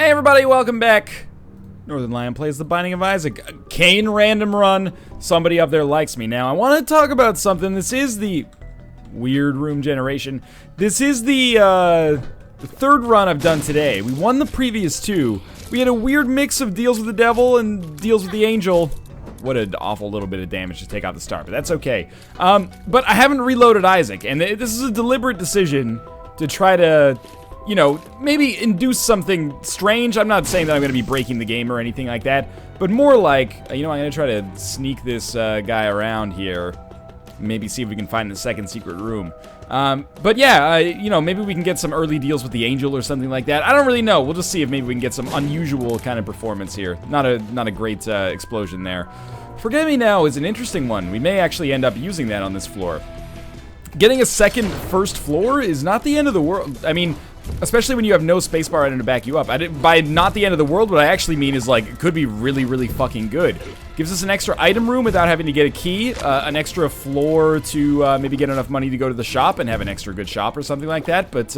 Hey everybody, welcome back. Northernlion plays The Binding of Isaac. Kane random run. Somebody up there likes me. Now, I want to talk about something. This is the weird room generation. This is the third run I've done today. We won the previous two. We had a weird mix of deals with the devil and deals with the angel. What an awful little bit of damage to take out the start, but that's okay. But I haven't reloaded Isaac, and this is a deliberate decision to try to, you know, maybe induce something strange. I'm not saying that I'm going to be breaking the game or anything like that, but more like, you know, I'm going to try to sneak this guy around here. Maybe see if we can find the second secret room. But yeah, you know, maybe we can get some early deals with the angel or something like that. I don't really know. We'll just see if maybe we can get some unusual kind of performance here. Not a great explosion there. Forget Me Now is an interesting one. We may actually end up using that on this floor. Getting a second first floor is not the end of the world. I mean, especially when you have no spacebar item to back you up. By not the end of the world, what I actually mean is, like, it could be really, really fucking good. Gives us an extra item room without having to get a key, an extra floor to maybe get enough money to go to the shop and have an extra good shop or something like that. But,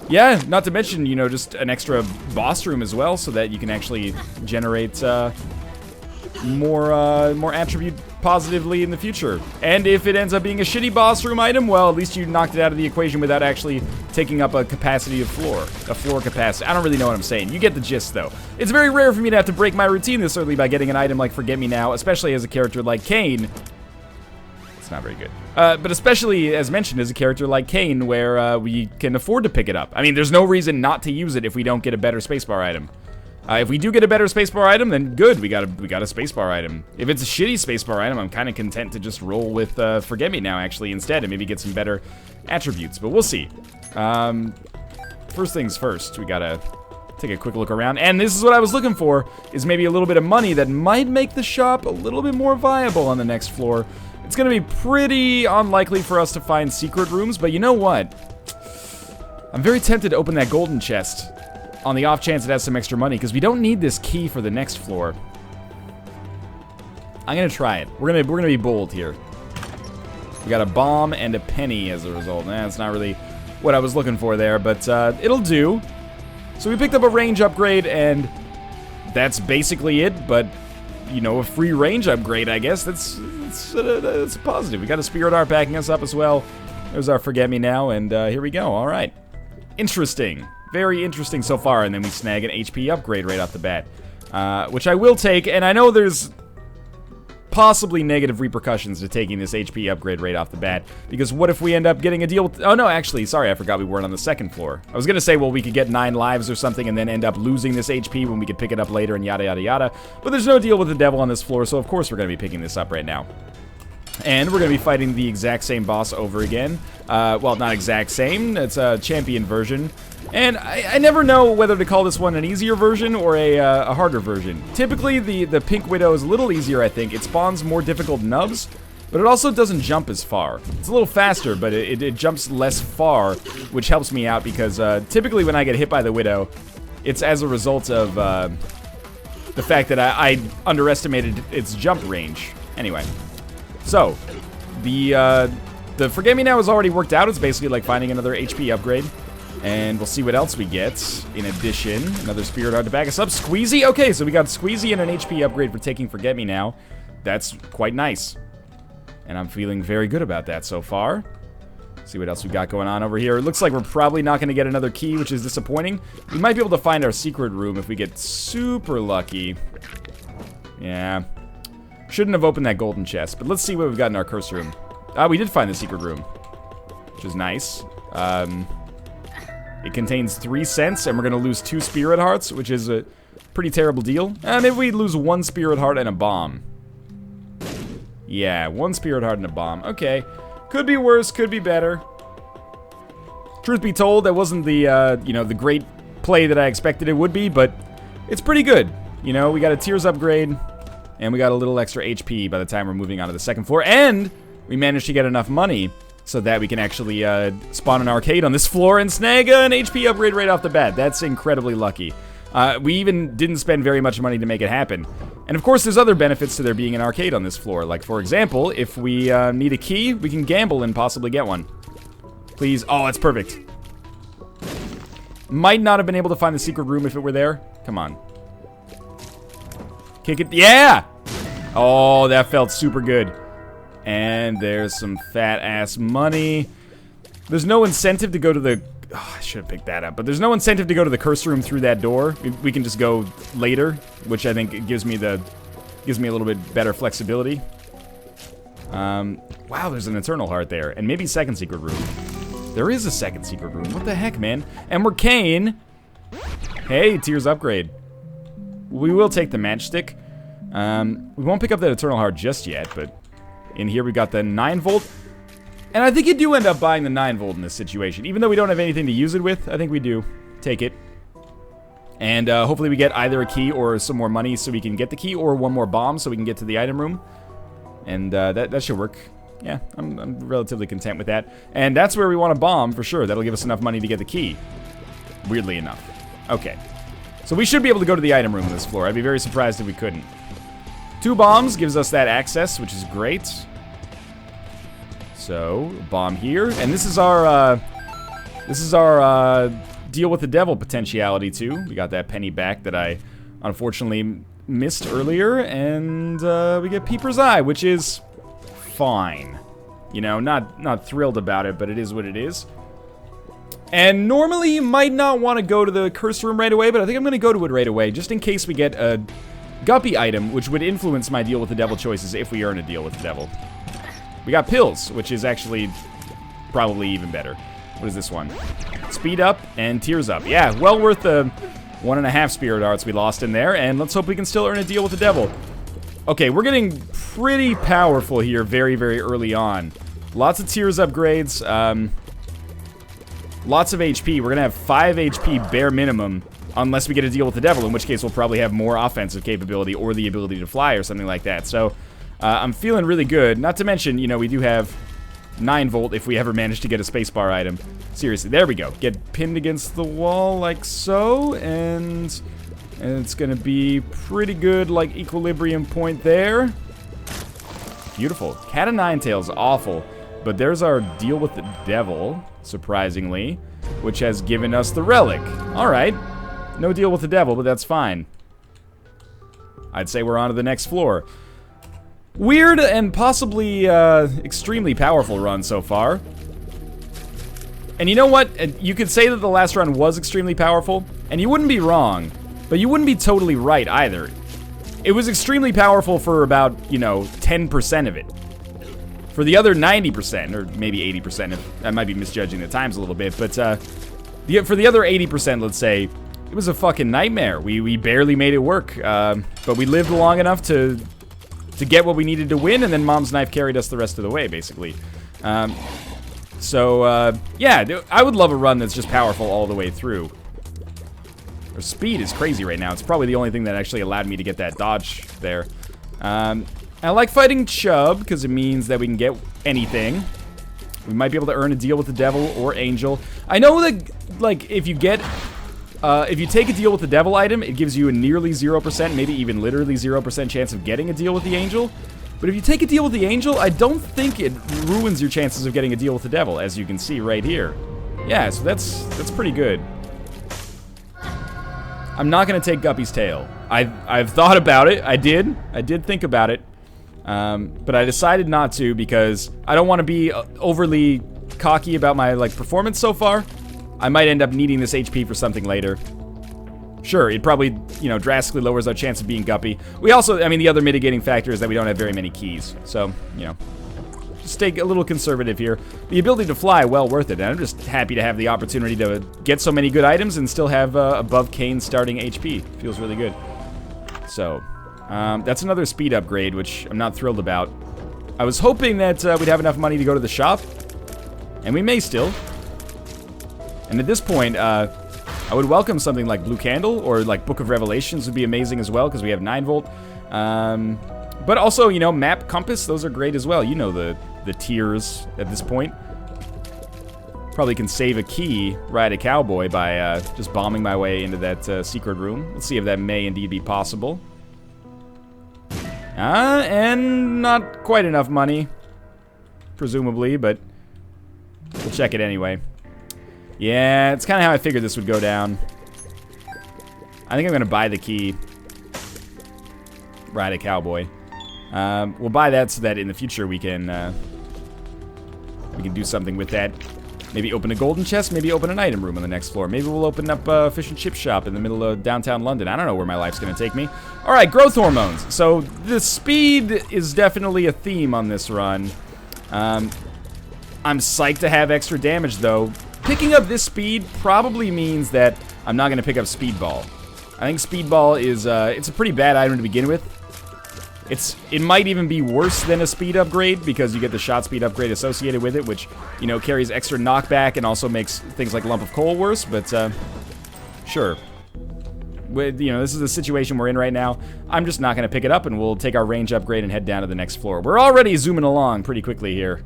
yeah, not to mention, you know, just an extra boss room as well so that you can actually generate more attribute positively in the future. And if it ends up being a shitty boss room item, well, at least you knocked it out of the equation without actually taking up a capacity of floor. A floor capacity. I don't really know what I'm saying. You get the gist, though. It's very rare for me to have to break my routine this early by getting an item like Forget Me Now, especially as a character like Kane. It's not very good. But especially, as mentioned, as a character like Kane, where we can afford to pick it up. I mean, there's no reason not to use it if we don't get a better spacebar item. If we do get a better spacebar item, then good, we got a spacebar item. If it's a shitty spacebar item, I'm kind of content to just roll with Forget Me Now, actually, instead, and maybe get some better attributes, but we'll see. First things first, we gotta take a quick look around, and this is what I was looking for, is maybe a little bit of money that might make the shop a little bit more viable on the next floor. It's gonna be pretty unlikely for us to find secret rooms, but you know what? I'm very tempted to open that golden chest on the off chance it has some extra money, because we don't need this key for the next floor. I'm gonna try it. We're gonna be bold here. We got a bomb and a penny as a result. That's not really what I was looking for there, but it'll do. So we picked up a range upgrade, and that's basically it. But you know, a free range upgrade, I guess. That's a positive. We got a spirit art backing us up as well. There's our Forget Me Now, and here we go. All right, interesting. Very interesting so far, and then we snag an HP upgrade right off the bat, which I will take, and I know there's possibly negative repercussions to taking this HP upgrade right off the bat, because what if we end up getting a deal with... Oh no, actually, sorry, I forgot we weren't on the second floor. I was gonna say, well, we could get 9 lives or something and then end up losing this HP when we could pick it up later and yada yada yada, but there's no deal with the devil on this floor, so of course we're gonna be picking this up right now. And we're going to be fighting the exact same boss over again. Well, not exact same. It's a champion version. And I never know whether to call this one an easier version or a harder version. Typically, the Pink Widow is a little easier, I think. It spawns more difficult nubs, but it also doesn't jump as far. It's a little faster, but it jumps less far, which helps me out because typically when I get hit by the Widow, it's as a result of the fact that I underestimated its jump range. Anyway. So, the Forget Me Now is already worked out. It's basically like finding another HP upgrade. And we'll see what else we get. In addition, another spirit art to back us up. Squeezy? Okay, so we got Squeezy and an HP upgrade for taking Forget Me Now. That's quite nice. And I'm feeling very good about that so far. See what else we got going on over here. It looks like we're probably not going to get another key, which is disappointing. We might be able to find our secret room if we get super lucky. Yeah. Shouldn't have opened that golden chest, but let's see what we've got in our curse room. We did find the secret room, which is nice. It contains 3 cents, and we're going to lose 2 spirit hearts, which is a pretty terrible deal. Maybe we lose 1 spirit heart and a bomb. Yeah, 1 spirit heart and a bomb. Okay. Could be worse, could be better. Truth be told, that wasn't the, you know, the great play that I expected it would be, but it's pretty good. You know, we got a tiers upgrade. And we got a little extra HP by the time we're moving on to the second floor. And we managed to get enough money so that we can actually spawn an arcade on this floor and snag an HP upgrade right off the bat. That's incredibly lucky. We even didn't spend very much money to make it happen. And of course, there's other benefits to there being an arcade on this floor. Like, for example, if we need a key, we can gamble and possibly get one. Please. Oh, that's perfect. Might not have been able to find the secret room if it were there. Come on. Kick it. Yeah! Oh, that felt super good. And there's some fat-ass money. There's no incentive to go to the... Oh, I should have picked that up. But there's no incentive to go to the curse room through that door. We can just go later, which I think gives me a little bit better flexibility. Wow, there's an Eternal Heart there. And maybe second secret room. There is a second secret room. What the heck, man? And we're Kane. Hey, Tears upgrade. We will take the matchstick. We won't pick up that Eternal Heart just yet, but in here we got the 9-volt. And I think you do end up buying the 9-volt in this situation. Even though we don't have anything to use it with, I think we do take it. And hopefully we get either a key or some more money so we can get the key, or one more bomb so we can get to the item room. And that should work. Yeah, I'm relatively content with that. And that's where we want a bomb, for sure. That'll give us enough money to get the key. Weirdly enough. Okay. So we should be able to go to the item room on this floor. I'd be very surprised if we couldn't. 2 bombs gives us that access, which is great. So, bomb here. And this is our deal with the devil potentiality, too. We got that penny back that I unfortunately missed earlier. And we get Peeper's Eye, which is fine. You know, not thrilled about it, but it is what it is. And normally you might not want to go to the curse room right away, but I think I'm going to go to it right away, just in case we get a guppy item, which would influence my deal with the devil choices if we earn a deal with the devil. We got pills, which is actually probably even better. What is this one? Speed up and tears up. Yeah, well worth the 1.5 spirit arts we lost in there, and let's hope we can still earn a deal with the devil. Okay, we're getting pretty powerful here very, very early on. Lots of tears upgrades, lots of HP. We're gonna have 5 HP bare minimum, unless we get a deal with the devil, in which case we'll probably have more offensive capability or the ability to fly or something like that. So, I'm feeling really good. Not to mention, you know, we do have 9-volt if we ever manage to get a spacebar item. Seriously, there we go. Get pinned against the wall like so, and it's gonna be pretty good, like, equilibrium point there. Beautiful. Cat of Nine Tails, awful. But there's our deal with the devil, surprisingly, which has given us the relic. Alright. No deal with the devil, but that's fine. I'd say we're on to the next floor. Weird and possibly extremely powerful run so far. And you know what? You could say that the last run was extremely powerful, and you wouldn't be wrong, but you wouldn't be totally right either. It was extremely powerful for about, you know, 10% of it. For the other 90%, or maybe 80%, I might be misjudging the times a little bit, but for the other 80%, let's say, it was a fucking nightmare. We barely made it work, but we lived long enough to get what we needed to win, and then Mom's Knife carried us the rest of the way, basically. Yeah, I would love a run that's just powerful all the way through. Our speed is crazy right now. It's probably the only thing that actually allowed me to get that dodge there. I like fighting Chubb, because it means that we can get anything. We might be able to earn a deal with the devil or angel. I know that, like, if you take a deal with the devil item, it gives you a nearly 0%, maybe even literally 0% chance of getting a deal with the angel. But if you take a deal with the angel, I don't think it ruins your chances of getting a deal with the devil, as you can see right here. Yeah, so that's pretty good. I'm not gonna take Guppy's tail. I've thought about it. I did think about it, but I decided not to because I don't want to be overly cocky about my performance so far. I might end up needing this HP for something later. Sure, it probably, you know, drastically lowers our chance of being Guppy. We also, I mean, the other mitigating factor is that we don't have very many keys. So, you know, just stay a little conservative here. The ability to fly, well worth it. And I'm just happy to have the opportunity to get so many good items and still have above Kane's starting HP. Feels really good. So, that's another speed upgrade, which I'm not thrilled about. I was hoping that we'd have enough money to go to the shop. And we may still. And at this point, I would welcome something like Blue Candle or like Book of Revelations would be amazing as well because we have 9-volt. But also, you know, Map, Compass, those are great as well. You know the tiers at this point. Probably can save a key, ride a cowboy by just bombing my way into that secret room. Let's see if that may indeed be possible. And not quite enough money, presumably, but we'll check it anyway. Yeah, it's kind of how I figured this would go down. I think I'm going to buy the key. Ride a cowboy. We'll buy that so that in the future we can do something with that. Maybe open a golden chest, maybe open an item room on the next floor. Maybe we'll open up a fish and chip shop in the middle of downtown London. I don't know where my life's going to take me. All right, growth hormones. So the speed is definitely a theme on this run. I'm psyched to have extra damage, though. Picking up this speed probably means that I'm not going to pick up Speedball. I think Speedball is it's a pretty bad item to begin with. It might even be worse than a speed upgrade because you get the shot speed upgrade associated with it, which, you know, carries extra knockback and also makes things like Lump of Coal worse, but sure. You know, this is the situation we're in right now. I'm just not going to pick it up, and we'll take our range upgrade and head down to the next floor. We're already zooming along pretty quickly here.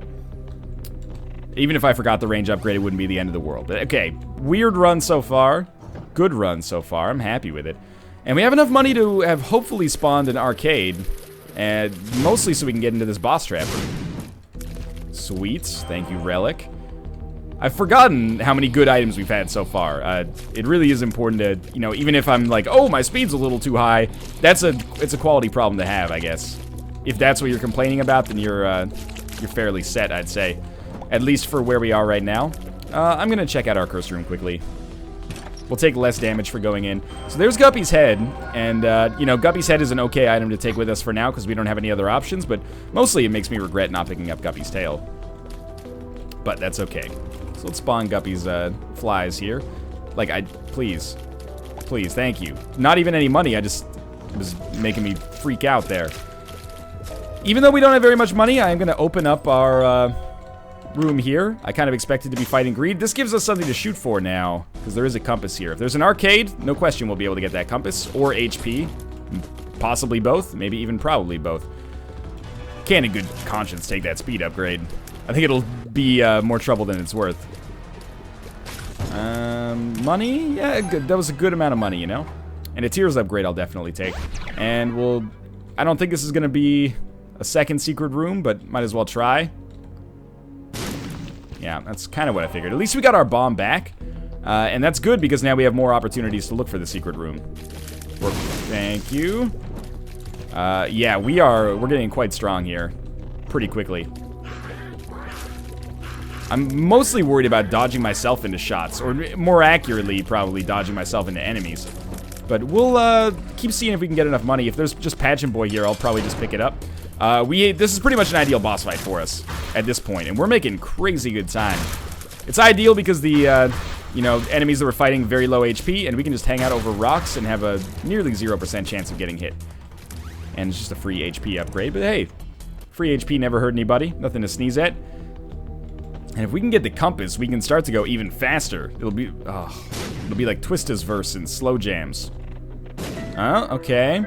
Even if I forgot the range upgrade, it wouldn't be the end of the world. But, okay, weird run so far. Good run so far. I'm happy with it. And we have enough money to have hopefully spawned an arcade. And mostly so we can get into this boss trap room. Sweet. Thank you, Relic. I've forgotten how many good items we've had so far. It really is important to, you know, even if I'm like, oh, my speed's a little too high, it's a quality problem to have, I guess. If that's what you're complaining about, then you're fairly set, I'd say. At least for where we are right now. I'm gonna check out our curse room quickly. We'll take less damage for going in. So there's Guppy's head, and, you know, Guppy's head is an okay item to take with us for now because we don't have any other options, but mostly it makes me regret not picking up Guppy's tail. But that's okay. So let's spawn Guppy's flies here. Like, please, thank you. Not even any money, it was making me freak out there. Even though we don't have very much money, I am going to open up our room here. I kind of expected to be fighting greed. This gives us something to shoot for now, because there is a compass here. If there's an arcade, no question we'll be able to get that compass, or HP. Possibly both, maybe even probably both. Can't in good conscience take that speed upgrade. I think it'll be more trouble than it's worth. Money? Yeah, good. That was a good amount of money, you know? And a tiers upgrade I'll definitely take. And I don't think this is going to be a second secret room, but might as well try. Yeah, that's kind of what I figured. At least we got our bomb back. And that's good because now we have more opportunities to look for the secret room. Thank you. Yeah, we're getting quite strong here. Pretty quickly. I'm mostly worried about dodging myself into shots. Or more accurately, probably dodging myself into enemies. But we'll keep seeing if we can get enough money. If there's just Pageant Boy here, I'll probably just pick it up. This is pretty much an ideal boss fight for us at this point, and we're making crazy good time. It's ideal because the, you know, enemies that we're fighting very low HP, and we can just hang out over rocks and have a nearly 0% chance of getting hit. And it's just a free HP upgrade, but hey, free HP never hurt anybody, nothing to sneeze at. And if we can get the compass, we can start to go even faster. It'll be like Twista's verse in slow jams. Oh, okay.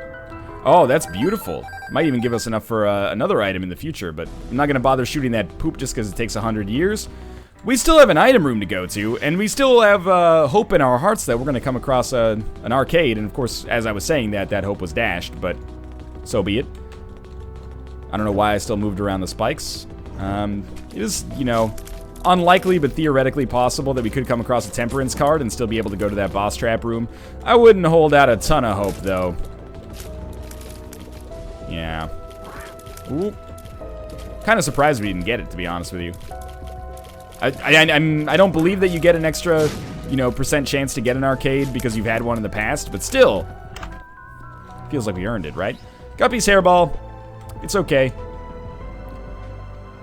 Oh, that's beautiful. Might even give us enough for another item in the future, but I'm not going to bother shooting that poop just because it takes 100 years. We still have an item room to go to, and we still have hope in our hearts that we're going to come across an arcade, and of course, as I was saying that hope was dashed, but so be it. I don't know why I still moved around the spikes. It is, you know, unlikely but theoretically possible that we could come across a Temperance card and still be able to go to that boss trap room. I wouldn't hold out a ton of hope, though. Yeah. Ooh. Kind of surprised we didn't get it, to be honest with you. I don't believe that you get an extra, you know, % chance to get an arcade because you've had one in the past, but still. Feels like we earned it, right? Guppy's hairball. It's okay.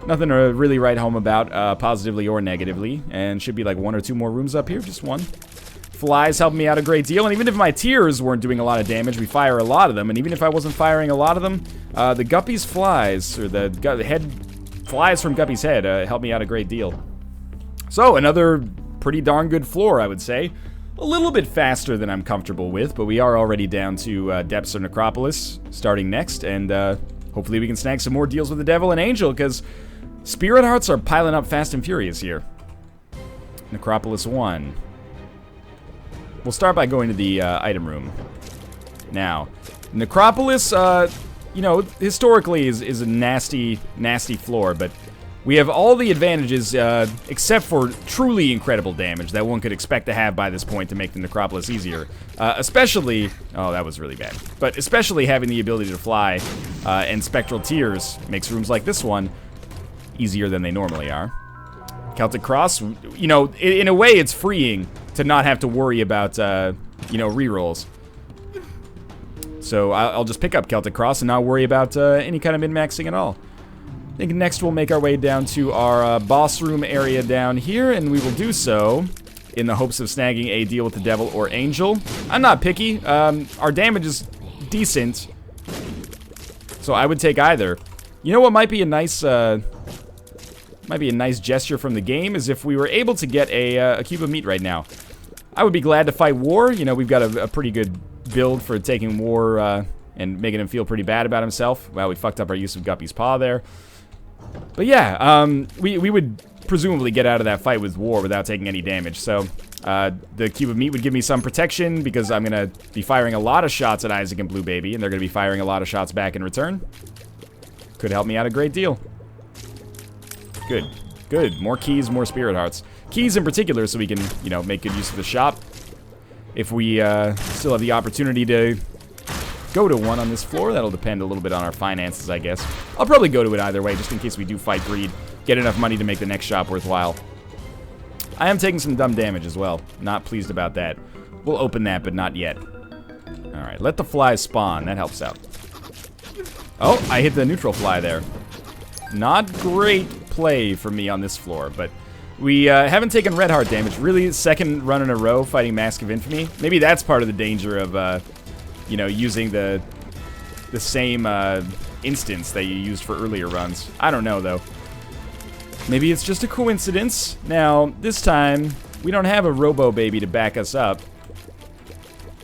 Nothing to really write home about, positively or negatively. And should be like 1 or 2 more rooms up here, just 1. Flies help me out a great deal, and even if my tiers weren't doing a lot of damage, we fire a lot of them, and even if I wasn't firing a lot of them, the Guppy's flies, or the head flies from Guppy's head, help me out a great deal. So, another pretty darn good floor, I would say. A little bit faster than I'm comfortable with, but we are already down to Depths of Necropolis, starting next, and hopefully we can snag some more deals with the Devil and Angel, because Spirit Hearts are piling up fast and furious here. Necropolis 1. We'll start by going to the item room. Now, Necropolis, you know, historically is a nasty, nasty floor, but We have all the advantages, except for truly incredible damage that one could expect to have by this point to make the Necropolis easier. Especially... Oh, that was really bad. But especially having the ability to fly and Spectral Tears makes rooms like this one easier than they normally are. Celtic Cross, you know, in a way it's freeing to not have to worry about, you know, rerolls. So I'll just pick up Celtic Cross and not worry about any kind of min-maxing at all. I think next we'll make our way down to our boss room area down here, and we will do so in the hopes of snagging a deal with the devil or angel. I'm not picky. Our damage is decent, so I would take either. You know what might be a nice gesture from the game is if we were able to get a cube of meat right now. I would be glad to fight War. You know, we've got a pretty good build for taking War and making him feel pretty bad about himself. Well, we fucked up our use of Guppy's Paw there. But yeah, we would presumably get out of that fight with War without taking any damage. So the cube of meat would give me some protection because I'm going to be firing a lot of shots at Isaac and Blue Baby, and they're going to be firing a lot of shots back in return. Could help me out a great deal. Good. Good. More keys, more spirit hearts. Keys in particular so we can, you know, make good use of the shop. If we still have the opportunity to go to one on this floor, that'll depend a little bit on our finances, I guess. I'll probably go to it either way, just in case we do fight greed. Get enough money to make the next shop worthwhile. I am taking some dumb damage as well. Not pleased about that. We'll open that, but not yet. Alright, let the flies spawn. That helps out. Oh, I hit the neutral fly there. Not great play for me on this floor, but we haven't taken red heart damage. Really, second run in a row fighting Mask of Infamy. Maybe that's part of the danger of, you know, using the same instance that you used for earlier runs. I don't know, though. Maybe it's just a coincidence. Now, this time, we don't have a Robo Baby to back us up.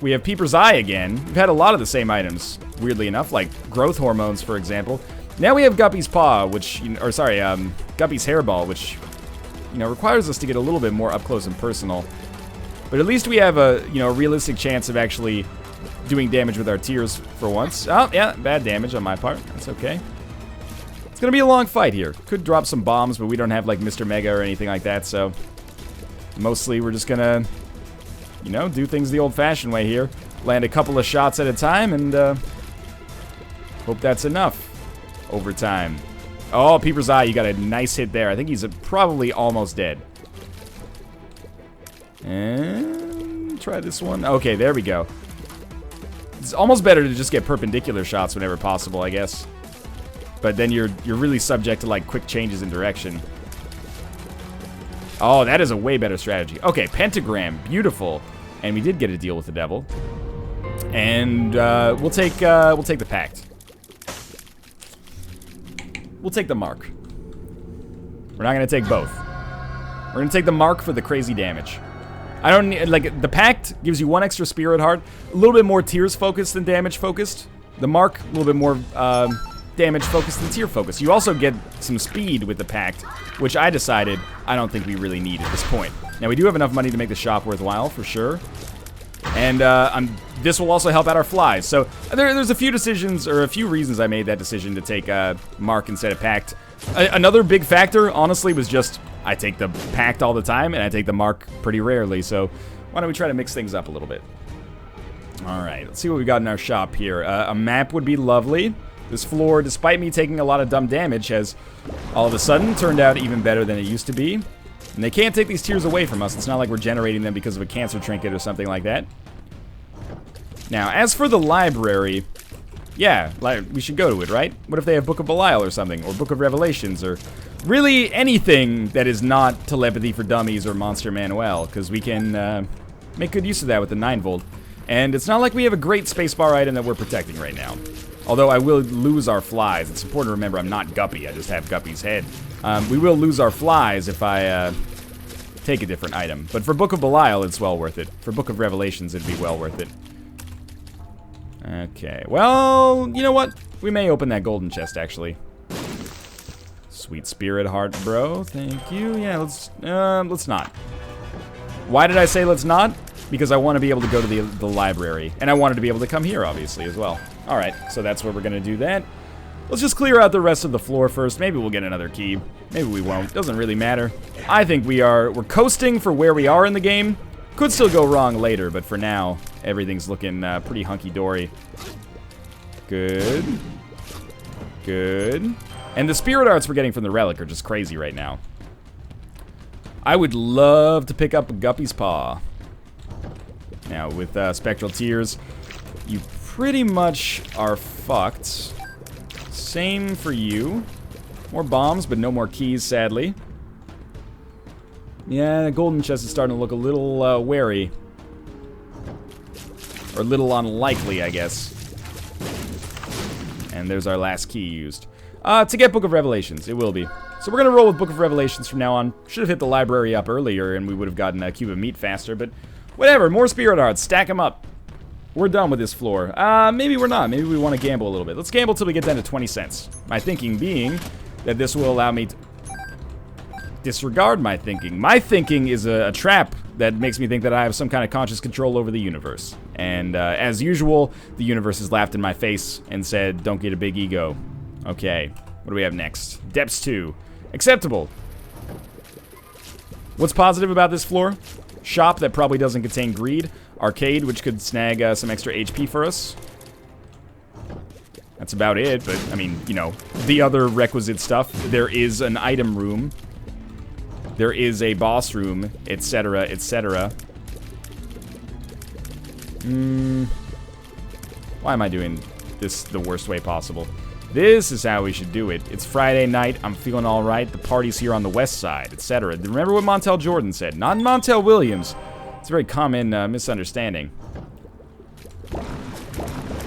We have Peeper's Eye again. We've had a lot of the same items, weirdly enough, like growth hormones, for example. Now we have Guppy's Paw, which, or sorry, Guppy's Hairball, which, you know, requires us to get a little bit more up close and personal. But at least we have a, you know, realistic chance of actually doing damage with our tears for once. Oh, yeah, bad damage on my part. That's okay. It's gonna be a long fight here. Could drop some bombs, but we don't have, like, Mr. Mega or anything like that, so mostly we're just gonna, you know, do things the old-fashioned way here. Land a couple of shots at a time, and hope that's enough over time. Oh, Peeper's Eye, you got a nice hit there. I think he's probably almost dead. And try this one. Okay, there we go. It's almost better to just get perpendicular shots whenever possible, I guess. But then you're really subject to, like, quick changes in direction. Oh, that is a way better strategy. Okay, Pentagram, beautiful. And we did get a deal with the devil. And we'll take the Pact. We'll take the Mark. We're not gonna take both. We're gonna take the Mark for the crazy damage. I don't need, like, the Pact gives you one extra Spirit Heart, a little bit more Tears focused than damage focused. The Mark, a little bit more damage focused than Tear focused. You also get some speed with the Pact, which I decided I don't think we really need at this point. Now we do have enough money to make the shop worthwhile, for sure. And this will also help out our flies. So there's a few decisions, or a few reasons I made that decision to take Mark instead of Pact. Another big factor, honestly, was just I take the Pact all the time, and I take the Mark pretty rarely. So why don't we try to mix things up a little bit? All right, let's see what we got in our shop here. A map would be lovely. This floor, despite me taking a lot of dumb damage, has all of a sudden turned out even better than it used to be. And they can't take these tears away from us. It's not like we're generating them because of a cancer trinket or something like that. Now, as for the library, yeah, we should go to it, right? What if they have Book of Belial or something, or Book of Revelations, or really anything that is not Telepathy for Dummies or Monster Manual, because we can make good use of that with the 9-volt. And it's not like we have a great spacebar item that we're protecting right now. Although I will lose our flies. It's important to remember I'm not Guppy, I just have Guppy's head. We will lose our flies if I take a different item. But for Book of Belial, it's well worth it. For Book of Revelations, it'd be well worth it. Okay, well, you know what? We may open that golden chest, actually. Sweet Spirit Heart, bro. Thank you. Yeah, let's not. Why did I say let's not? Because I want to be able to go to the library. And I wanted to be able to come here, obviously, as well. Alright, so that's where we're going to do that. Let's just clear out the rest of the floor first. Maybe we'll get another key. Maybe we won't. Doesn't really matter. I think we're coasting for where we are in the game. Could still go wrong later, but for now, everything's looking pretty hunky-dory. Good. Good. And the spirit arts we're getting from the relic are just crazy right now. I would love to pick up a Guppy's Paw. Now, with Spectral Tears, you pretty much are fucked. Same for you. More bombs, but no more keys, sadly. Yeah, the golden chest is starting to look a little wary. Or a little unlikely, I guess. And there's our last key used. To get Book of Revelations, it will be. So we're going to roll with Book of Revelations from now on. Should have hit the library up earlier, and we would have gotten a cube of meat faster, but whatever. More spirit hearts. Stack them up. We're done with this floor. Maybe we're not. Maybe we want to gamble a little bit. Let's gamble till we get down to 20 cents. My thinking being that this will allow me to disregard my thinking. My thinking is a trap that makes me think that I have some kind of conscious control over the universe. And as usual, the universe has laughed in my face and said, don't get a big ego. Okay, what do we have next? Depths 2. Acceptable. What's positive about this floor? Shop that probably doesn't contain greed. Arcade, which could snag some extra HP for us. That's about it, but, I mean, you know, the other requisite stuff. There is an item room. There is a boss room, etc., etc. Why am I doing this the worst way possible? This is how we should do it. It's Friday night. I'm feeling all right. The party's here on the west side, etc. Remember what Montel Jordan said. Not Montel Williams. It's a very common misunderstanding.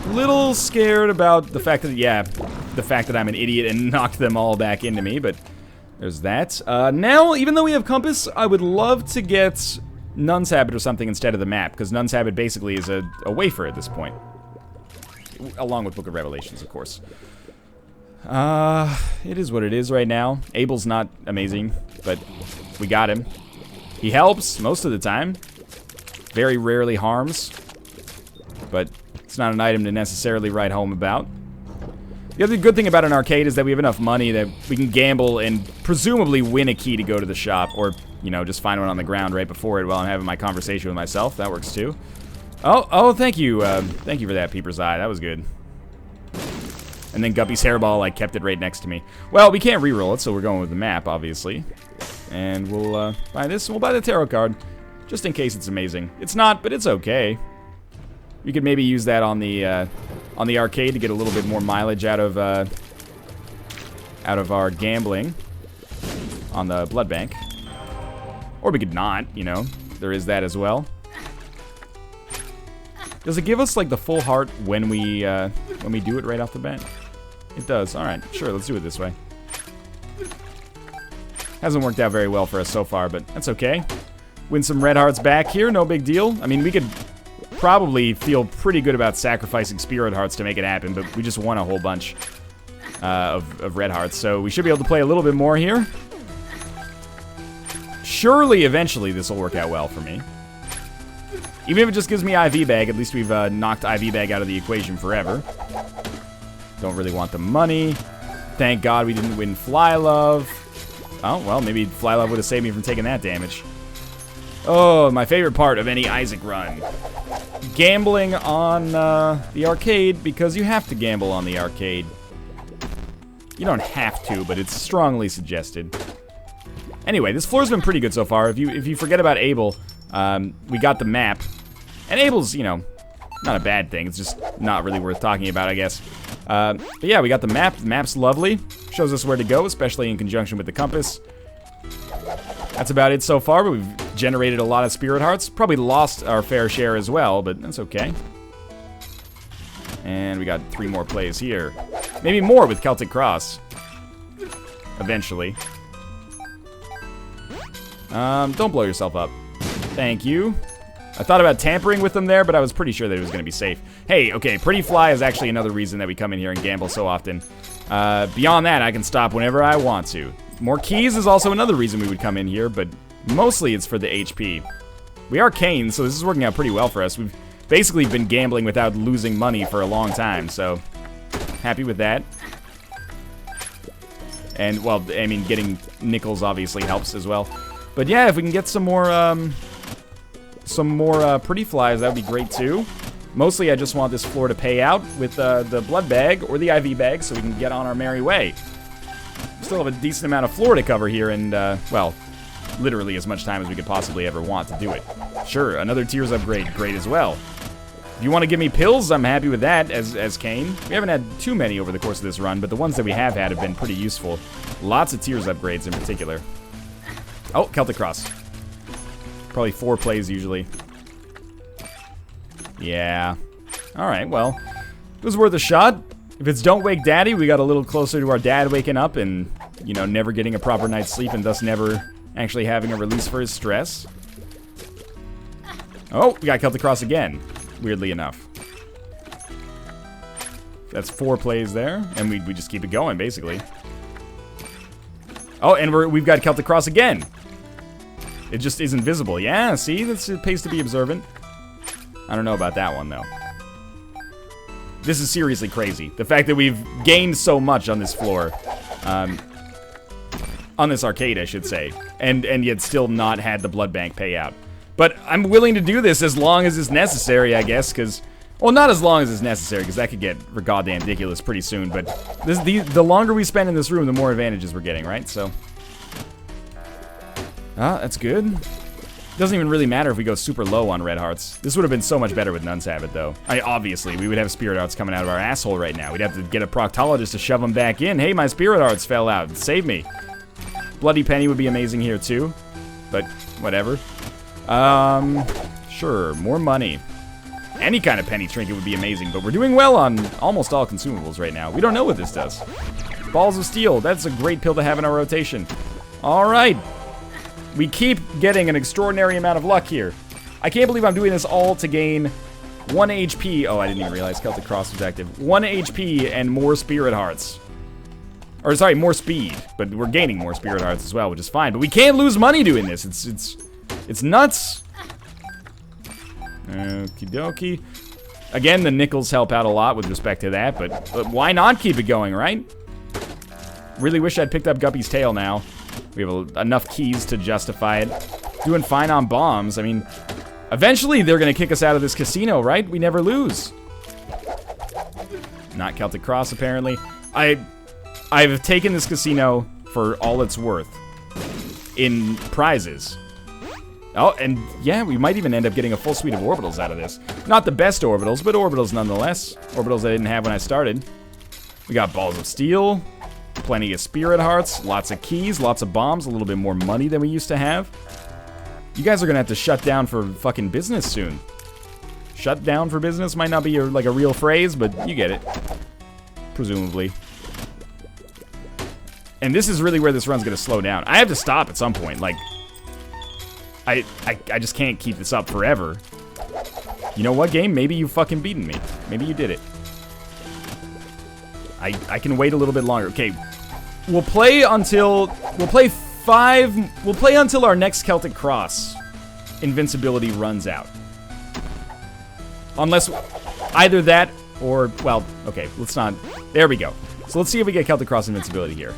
Little scared about the fact that, yeah, the fact that I'm an idiot and knocked them all back into me, but there's that. Now, even though we have Compass, I would love to get Nun's Habit or something instead of the map, because Nun's Habit basically is a wafer at this point. Along with Book of Revelations, of course. It is what it is right now. Abel's not amazing, but we got him. He helps most of the time. Very rarely harms. But it's not an item to necessarily write home about. The other good thing about an arcade is that we have enough money that we can gamble and presumably win a key to go to the shop. Or, you know, just find one on the ground right before it while I'm having my conversation with myself. That works too. Oh, thank you. Thank you for that, Peeper's Eye. That was good. And then Guppy's Hairball, like, kept it right next to me. Well, we can't re-roll it, so we're going with the map, obviously. And we'll buy this, and we'll buy the tarot card. Just in case it's amazing. It's not, but it's okay. We could maybe use that on the arcade to get a little bit more mileage out of our gambling on the blood bank. Or we could not, you know. There is that as well. Does it give us, like, the full heart when we do it right off the bat? It does. Alright, sure, let's do it this way. Hasn't worked out very well for us so far, but that's okay. Win some red hearts back here, no big deal. I mean, we could probably feel pretty good about sacrificing spirit hearts to make it happen, but we just won a whole bunch of red hearts, so we should be able to play a little bit more here. Surely, eventually, this will work out well for me. Even if it just gives me IV bag, at least we've knocked IV bag out of the equation forever. Don't really want the money. Thank God we didn't win Fly Love. Oh, well, maybe Fly Love would have saved me from taking that damage. Oh, my favorite part of any Isaac run. Gambling on the arcade, because you have to gamble on the arcade. You don't have to, but it's strongly suggested. Anyway, this floor's been pretty good so far. If you forget about Abel, we got the map. And Abel's, you know, not a bad thing. It's just not really worth talking about, I guess. But yeah, we got the map. The map's lovely. Shows us where to go, especially in conjunction with the compass. That's about it so far, but we've generated a lot of spirit hearts. Probably lost our fair share as well, but that's okay. And we got 3 more plays here. Maybe more with Celtic Cross. Eventually. Don't blow yourself up. Thank you. I thought about tampering with them there, but I was pretty sure that it was going to be safe. Hey, okay, Pretty Fly is actually another reason that we come in here and gamble so often. Beyond that, I can stop whenever I want to. More keys is also another reason we would come in here, but mostly it's for the HP. We are Canes, so this is working out pretty well for us. We've basically been gambling without losing money for a long time, so happy with that. And, well, I mean, getting nickels obviously helps as well. But yeah, if we can get some more pretty flies, that would be great too. Mostly I just want this floor to pay out with the blood bag or the IV bag so we can get on our merry way. Still have a decent amount of floor to cover here and, well, literally as much time as we could possibly ever want to do it. Sure, another tiers upgrade, great as well. If you want to give me pills, I'm happy with that as Kane. We haven't had too many over the course of this run, but the ones that we have had have been pretty useful. Lots of tiers upgrades in particular. Oh, Celtic Cross. Probably 4 plays usually. Yeah. Alright, well, it was worth a shot. If it's Don't Wake Daddy, we got a little closer to our dad waking up and, you know, never getting a proper night's sleep and thus never actually having a release for his stress. Oh, we got Celtic Cross again, weirdly enough. That's 4 plays there, and we just keep it going, basically. Oh, and we've got Celtic Cross again. It just isn't visible. Yeah, see? It pays to be observant. I don't know about that one, though. This is seriously crazy. The fact that we've gained so much on this floor. On this arcade, I should say. And yet still not had the blood bank pay out. But I'm willing to do this as long as it's necessary, I guess, because... Well, not as long as it's necessary, because that could get goddamn ridiculous pretty soon, but the longer we spend in this room, the more advantages we're getting, right? So... Ah, that's good. Doesn't even really matter if we go super low on red hearts. This would have been so much better with Nun's Habit, though. Obviously, we would have spirit hearts coming out of our asshole right now. We'd have to get a proctologist to shove them back in. Hey, my spirit hearts fell out. Save me. Bloody Penny would be amazing here, too. But, whatever. Sure, more money. Any kind of penny trinket would be amazing, but we're doing well on almost all consumables right now. We don't know what this does. Balls of Steel, that's a great pill to have in our rotation. Alright. We keep getting an extraordinary amount of luck here. I can't believe I'm doing this all to gain 1 HP. Oh, I didn't even realize Celtic Cross was active. 1 HP and more Spirit Hearts. Or, sorry, more speed. But we're gaining more Spirit Hearts as well, which is fine. But we can't lose money doing this. It's nuts. Okie dokie. Again, the nickels help out a lot with respect to that, but why not keep it going, right? Really wish I'd picked up Guppy's tail now. We have enough keys to justify it. Doing fine on bombs. I mean, eventually they're going to kick us out of this casino, right? We never lose. Not Celtic Cross, apparently. I've taken this casino for all it's worth in prizes. Oh, and yeah, we might even end up getting a full suite of orbitals out of this. Not the best orbitals, but orbitals nonetheless. Orbitals I didn't have when I started. We got Balls of Steel, plenty of Spirit Hearts, lots of keys, lots of bombs, a little bit more money than we used to have. You guys are gonna have to shut down for fucking business soon. Shut down for business might not be like a real phrase, but you get it. Presumably. And this is really where this run's gonna slow down. I have to stop at some point, like... I just can't keep this up forever. You know what, game? Maybe you fucking beaten me. Maybe you did it. I can wait a little bit longer. Okay, we'll play until our next Celtic Cross invincibility runs out. Unless either that or, well, okay, let's not. There we go. So let's see if we get Celtic Cross invincibility here.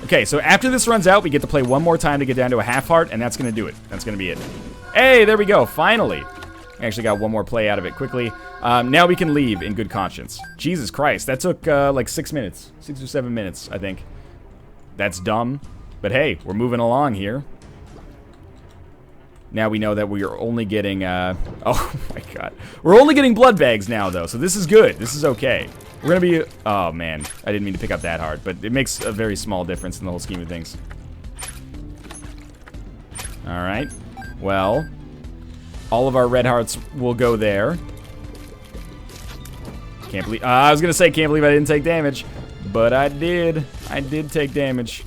Okay, so after this runs out, we get to play one more time to get down to a half heart, and that's going to do it. That's going to be it. Hey, there we go, finally. I actually got one more play out of it quickly. Now we can leave in good conscience. Jesus Christ, that took like 6 minutes. 6 or 7 minutes, I think. That's dumb. But hey, we're moving along here. Now we know that we are only getting, oh my god. We're only getting blood bags now, though, so this is good. This is okay. We're gonna be, oh man, I didn't mean to pick up that hard, but it makes a very small difference in the whole scheme of things. Alright, well, all of our red hearts will go there. Can't believe, I was gonna say can't believe I didn't take damage, but I did. I did take damage.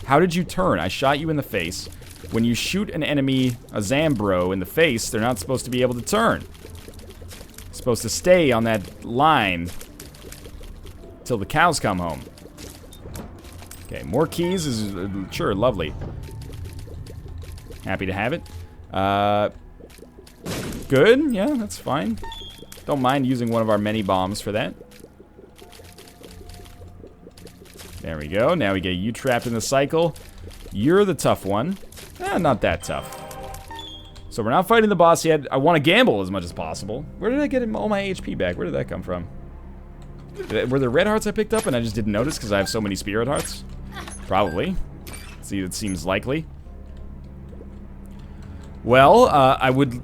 How did you turn? I shot you in the face. When you shoot an enemy, a Zambro, in the face, they're not supposed to be able to turn. Supposed to stay on that line till the cows come home. Okay, more keys is sure lovely. Happy to have it. Good, yeah, that's fine. Don't mind using one of our many bombs for that. There we go. Now we get you trapped in the cycle. You're the tough one. Not that tough. So we're not fighting the boss yet. I want to gamble as much as possible. Where did I get all my HP back? Where did that come from? Were there red hearts I picked up and I just didn't notice because I have so many spirit hearts? Probably. See, it seems likely. Well, I would...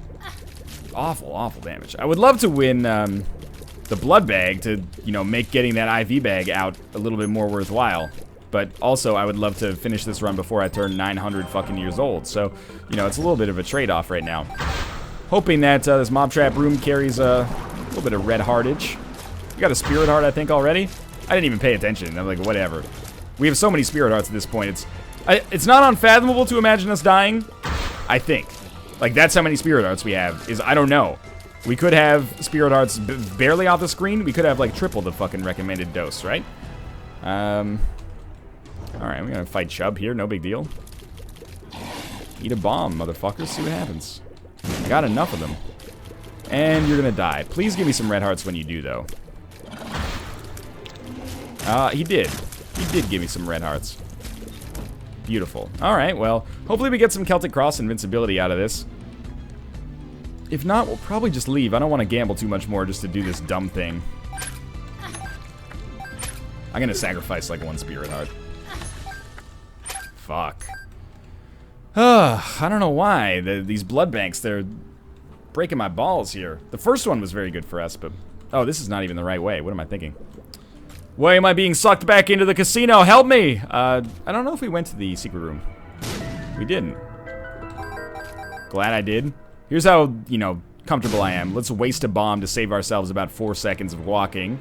Awful damage. I would love to win the blood bag to, you know, make getting that IV bag out a little bit more worthwhile. But also, I would love to finish this run before I turn 900 fucking years old. So, you know, it's a little bit of a trade-off right now. Hoping that this mob trap room carries a little bit of red heartage. We got a spirit heart, I think, already. I didn't even pay attention. I'm like, whatever. We have so many spirit hearts at this point. It's not unfathomable to imagine us dying, I think. Like, that's how many spirit hearts we have, I don't know. We could have spirit hearts barely off the screen. We could have, like, triple the fucking recommended dose, right? Alright, we're gonna fight Chubb here, no big deal. Eat a bomb, motherfuckers, see what happens. I got enough of them. And you're gonna die. Please give me some red hearts when you do, though. He did. He did give me some red hearts. Beautiful. Alright, well, hopefully we get some Celtic Cross invincibility out of this. If not, we'll probably just leave. I don't want to gamble too much more just to do this dumb thing. I'm gonna sacrifice, like, one spirit heart. Fuck. I don't know why. These blood banks, they're breaking my balls here. The first one was very good for us, but... Oh, this is not even the right way. What am I thinking? Why am I being sucked back into the casino? Help me! I don't know if we went to the secret room. We didn't. Glad I did. Here's how, you know, comfortable I am. Let's waste a bomb to save ourselves about 4 seconds of walking.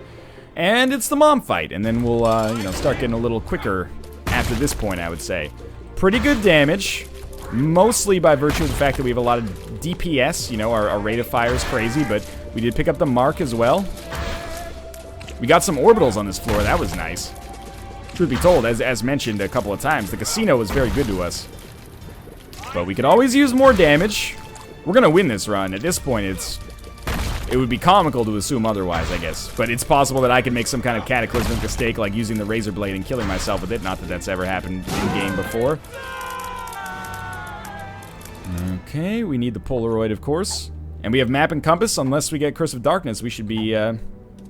And it's the mom fight. And then we'll, you know, start getting a little quicker after this point, I would say. Pretty good damage. Mostly by virtue of the fact that we have a lot of DPS. You know, our rate of fire is crazy, but we did pick up the mark as well. We got some orbitals on this floor. That was nice. Truth be told, as mentioned a couple of times, the casino was very good to us. But we could always use more damage. We're going to win this run. At this point, it would be comical to assume otherwise, I guess. But it's possible that I could make some kind of cataclysmic mistake, like using the razor blade and killing myself with it. Not that that's ever happened in-game before. Okay, we need the Polaroid, of course. And we have map and compass. Unless we get Curse of Darkness, we should be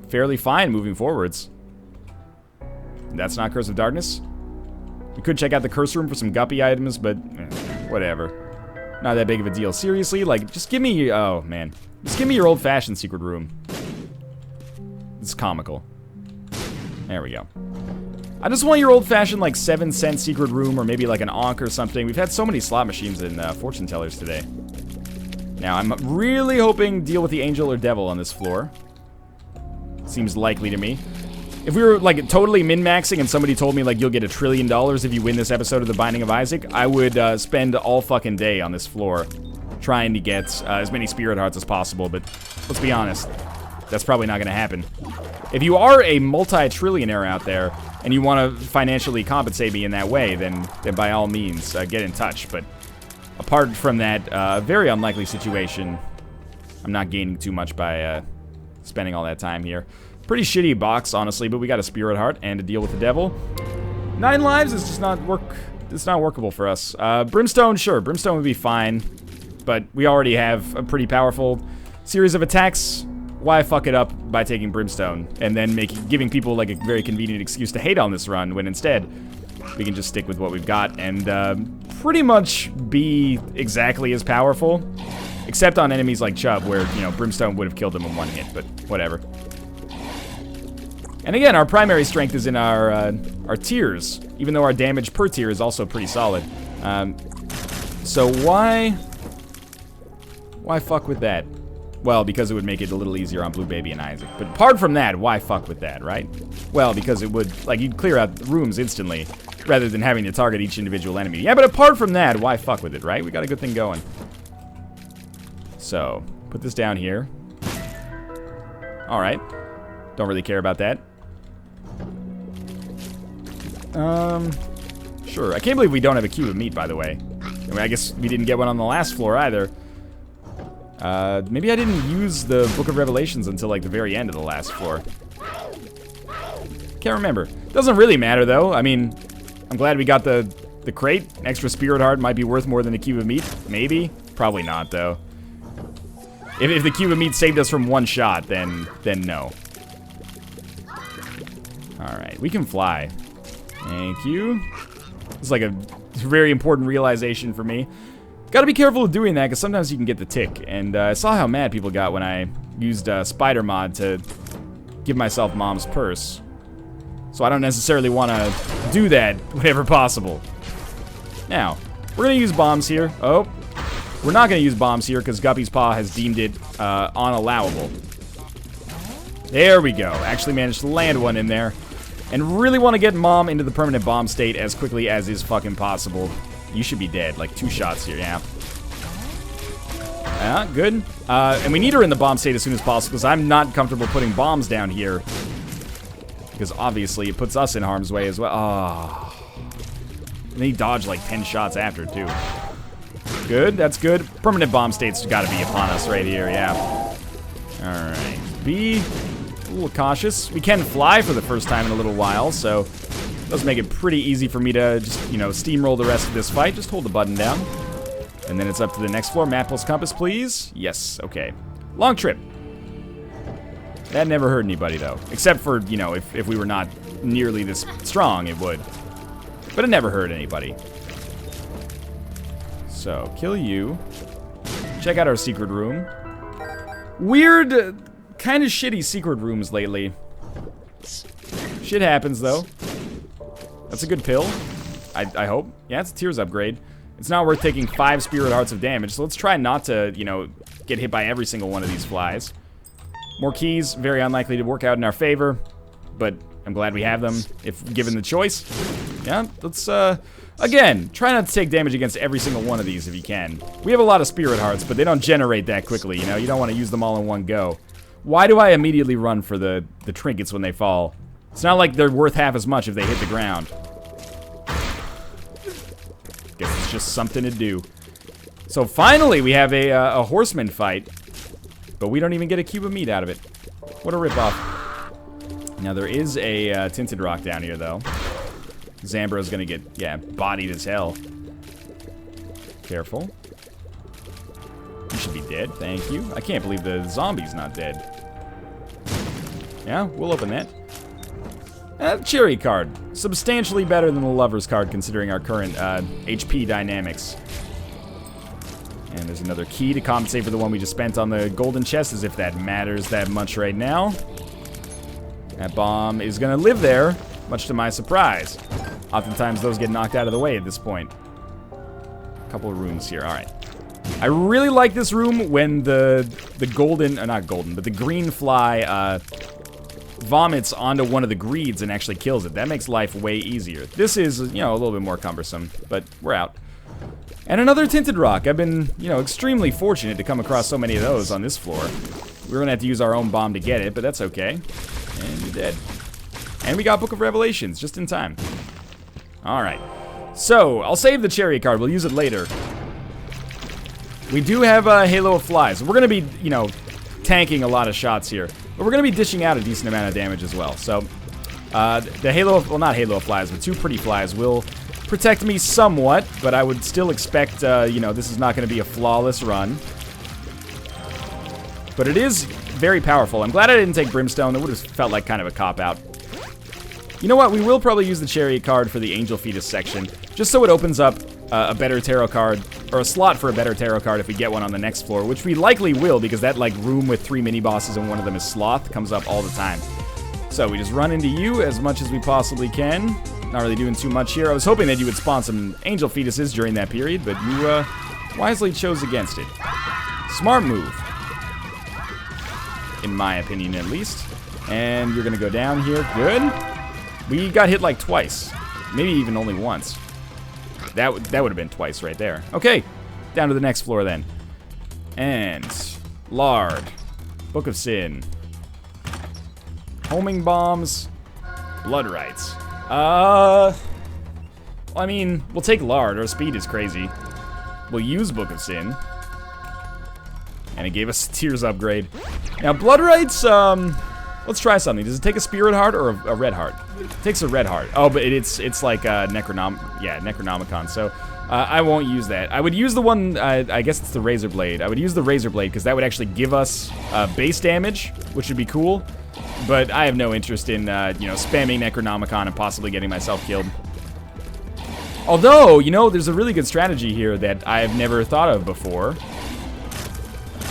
fairly fine moving forwards. That's not Curse of Darkness. We could check out the curse room for some guppy items, but whatever. Not that big of a deal. Seriously, like, just give me... Oh, man. Just give me your old-fashioned secret room. It's comical. There we go. I just want your old-fashioned, like, 7-cent secret room, or maybe, like, an Ankh or something. We've had so many slot machines and fortune tellers today. Now, I'm really hoping deal with the angel or devil on this floor. Seems likely to me. If we were, like, totally min-maxing and somebody told me, like, you'll get $1 trillion if you win this episode of The Binding of Isaac, I would spend all fucking day on this floor trying to get as many spirit hearts as possible, but let's be honest, that's probably not going to happen. If you are a multi-trillionaire out there and you want to financially compensate me in that way, then by all means, get in touch. But apart from that very unlikely situation, I'm not gaining too much by spending all that time here. Pretty shitty box, honestly, but we got a spirit heart and a deal with the devil. 9 lives is just not it's not workable for us. Brimstone, sure, Brimstone would be fine, but we already have a pretty powerful series of attacks. Why fuck it up by taking Brimstone and then giving people like a very convenient excuse to hate on this run when instead we can just stick with what we've got and pretty much be exactly as powerful, except on enemies like Chubb, where, you know, Brimstone would have killed them in 1 hit, but whatever. And again, our primary strength is in our tiers, even though our damage per tier is also pretty solid. So why fuck with that? Well, because it would make it a little easier on Blue Baby and Isaac. But apart from that, why fuck with that, right? Well, because it would, like, you'd clear out rooms instantly, rather than having to target each individual enemy. Yeah, but apart from that, why fuck with it, right? We got a good thing going. So, put this down here. Alright. Don't really care about that. Sure. I can't believe we don't have a cube of meat, by the way. I mean, I guess we didn't get one on the last floor, either. Maybe I didn't use the Book of Revelations until, like, the very end of the last floor. Can't remember. Doesn't really matter, though. I mean, I'm glad we got the crate. Extra spirit heart might be worth more than a cube of meat. Maybe. Probably not, though. If the cube of meat saved us from one shot, then no. Alright, we can fly. Thank you. It's like a very important realization for me. Gotta be careful of doing that, because sometimes you can get the tick. And I saw how mad people got when I used Spider Mod to give myself Mom's purse. So I don't necessarily want to do that whenever possible. Now, we're going to use bombs here. Oh, we're not going to use bombs here because Guppy's Paw has deemed it unallowable. There we go. Actually managed to land one in there. And really want to get Mom into the permanent bomb state as quickly as is fucking possible. You should be dead. Like 2 shots here, yeah. Yeah, good. And we need her in the bomb state as soon as possible because I'm not comfortable putting bombs down here. Because obviously it puts us in harm's way as well. Oh. And he dodged like 10 shots after, too. Good, that's good. Permanent bomb state's got to be upon us right here, yeah. Alright. Be a little cautious. We can fly for the first time in a little while, so it does make it pretty easy for me to just, you know, steamroll the rest of this fight. Just hold the button down. And then it's up to the next floor. Map plus compass, please. Yes, okay. Long trip. That never hurt anybody, though. Except for, you know, if we were not nearly this strong, it would. But it never hurt anybody. So, kill you. Check out our secret room. Weird, kind of shitty secret rooms lately. Shit happens, though. That's a good pill. I hope. Yeah, it's a Tears upgrade. It's not worth taking 5 Spirit Hearts of damage, so let's try not to, you know, get hit by every single one of these flies. More keys, very unlikely to work out in our favor, but I'm glad we have them if given the choice. Yeah, let's, again, try not to take damage against every single one of these if you can. We have a lot of Spirit Hearts, but they don't generate that quickly, you know? You don't want to use them all in one go. Why do I immediately run for the trinkets when they fall? It's not like they're worth half as much if they hit the ground. Guess it's just something to do. So finally, we have a horseman fight. But we don't even get a cube of meat out of it. What a ripoff. Now, there is a tinted rock down here, though. Zambro's gonna get, yeah, bodied as hell. Careful. You should be dead, thank you. I can't believe the zombie's not dead. Yeah, we'll open that. Cherry card. Substantially better than the Lover's card, considering our current HP dynamics. And there's another key to compensate for the one we just spent on the golden chest, as if that matters that much right now. That bomb is gonna live there, much to my surprise. Oftentimes those get knocked out of the way at this point. A couple of runes here, alright. I really like this room when the golden, not golden, but the green fly vomits onto one of the greeds and actually kills it. That makes life way easier. This is, you know, a little bit more cumbersome, but we're out. And another tinted rock. I've been, you know, extremely fortunate to come across so many of those on this floor. We're gonna have to use our own bomb to get it, but that's okay. And you're dead. And we got Book of Revelations, just in time. Alright. So, I'll save the cherry card. We'll use it later. We do have a Halo of Flies. We're gonna be, you know, tanking a lot of shots here. But we're gonna be dishing out a decent amount of damage as well. So, the Halo of, well, not Halo of Flies, but 2 pretty flies will protect me somewhat, but I would still expect, you know, this is not going to be a flawless run. But it is very powerful. I'm glad I didn't take Brimstone. That would have felt like kind of a cop-out. You know what? We will probably use the Chariot card for the Angel Fetus section, just so it opens up a better tarot card, or a slot for a better tarot card if we get one on the next floor, which we likely will, because that, like, room with 3 mini-bosses and one of them is Sloth comes up all the time. So we just run into you as much as we possibly can. Not really doing too much here. I was hoping that you would spawn some angel fetuses during that period, but you wisely chose against it. Smart move. In my opinion, at least. And you're going to go down here. Good. We got hit like twice. Maybe even only once. That would have been twice right there. Okay. Down to the next floor then. And Lard. Book of Sin. Homing bombs. Blood rites. I mean, we'll take Lard. Our speed is crazy. We'll use Book of Sin. And it gave us a Tears upgrade. Now, Blood Rites, well, Let's try something. Does it take a spirit heart or a red heart? It takes a red heart. Oh, but it's like Necronomicon. So I won't use that. I would use the one, I guess it's the Razor Blade. I would use the Razor Blade because that would actually give us base damage, which would be cool. But I have no interest in, spamming Necronomicon and possibly getting myself killed. Although, there's a really good strategy here that I have never thought of before.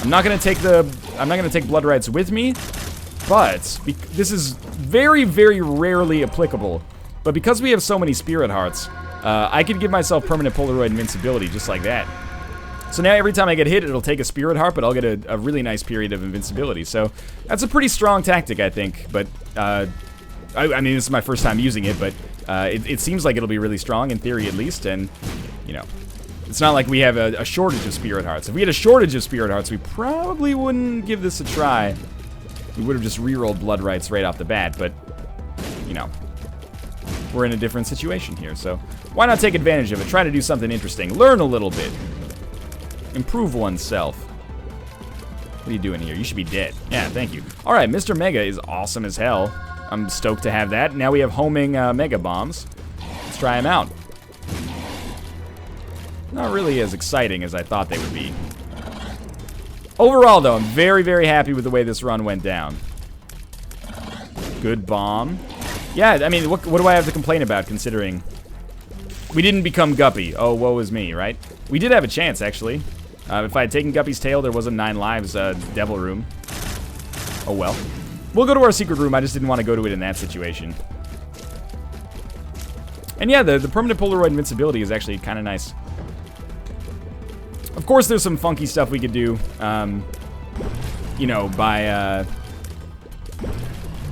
I'm not gonna take blood rights with me, but this is very, very rarely applicable. But because we have so many spirit hearts, I could give myself permanent Polaroid invincibility just like that. So now every time I get hit, it'll take a spirit heart, but I'll get a really nice period of invincibility. So that's a pretty strong tactic, I think. But I mean, this is my first time using it, but it seems like it'll be really strong in theory, at least. And it's not like we have a shortage of spirit hearts. If we had a shortage of spirit hearts, we probably wouldn't give this a try. We would have just rerolled blood rights right off the bat. But we're in a different situation here, so why not take advantage of it? Try to do something interesting. Learn a little bit. Improve oneself. What are you doing here? You should be dead. Yeah, thank you. All right, Mr. Mega is awesome as hell. I'm stoked to have that. Now we have homing Mega Bombs. Let's try them out. Not really as exciting as I thought they would be. Overall, though, I'm very, very happy with the way this run went down. Good bomb. Yeah, I mean, what do I have to complain about, considering we didn't become Guppy? Oh, woe is me, right? We did have a chance, actually. If I had taken Guppy's tail, there was a 9 lives devil room. Oh, well. We'll go to our secret room. I just didn't want to go to it in that situation. And yeah, the permanent Polaroid invincibility is actually kind of nice. Of course, there's some funky stuff we could do, by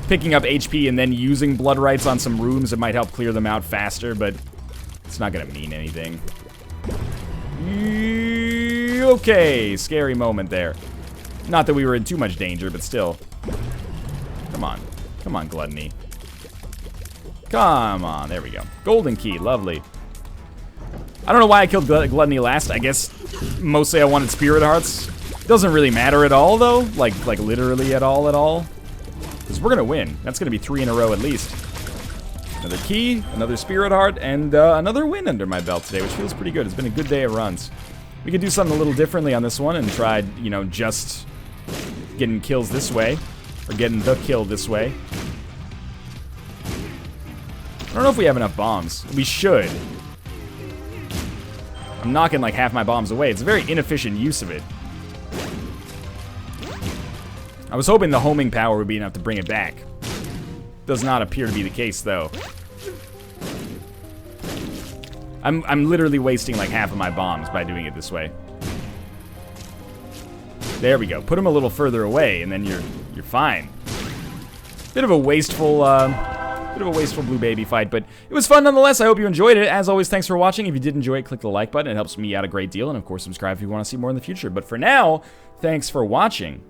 picking up HP and then using blood rights on some rooms. It might help clear them out faster, but it's not going to mean anything. Okay, scary moment there. Not that we were in too much danger, but still. Come on. Come on, Gluttony. Come on, there we go. Golden key, lovely. I don't know why I killed Gluttony last. I guess mostly I wanted spirit hearts. Doesn't really matter at all, though. Like literally at all. Because we're going to win. That's going to be 3 in a row at least. Another key, another spirit heart, and another win under my belt today, which feels pretty good. It's been a good day of runs. We could do something a little differently on this one and try, just getting kills this way. Or getting the kill this way. I don't know if we have enough bombs. We should. I'm knocking like half my bombs away. It's a very inefficient use of it. I was hoping the homing power would be enough to bring it back. Does not appear to be the case, though. I'm literally wasting like half of my bombs by doing it this way. There we go. Put them a little further away, and then you're fine. Bit of a wasteful blue baby fight, but it was fun nonetheless. I hope you enjoyed it. As always, thanks for watching. If you did enjoy it, click the like button. It helps me out a great deal, and of course, subscribe if you want to see more in the future. But for now, thanks for watching,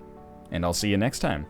and I'll see you next time.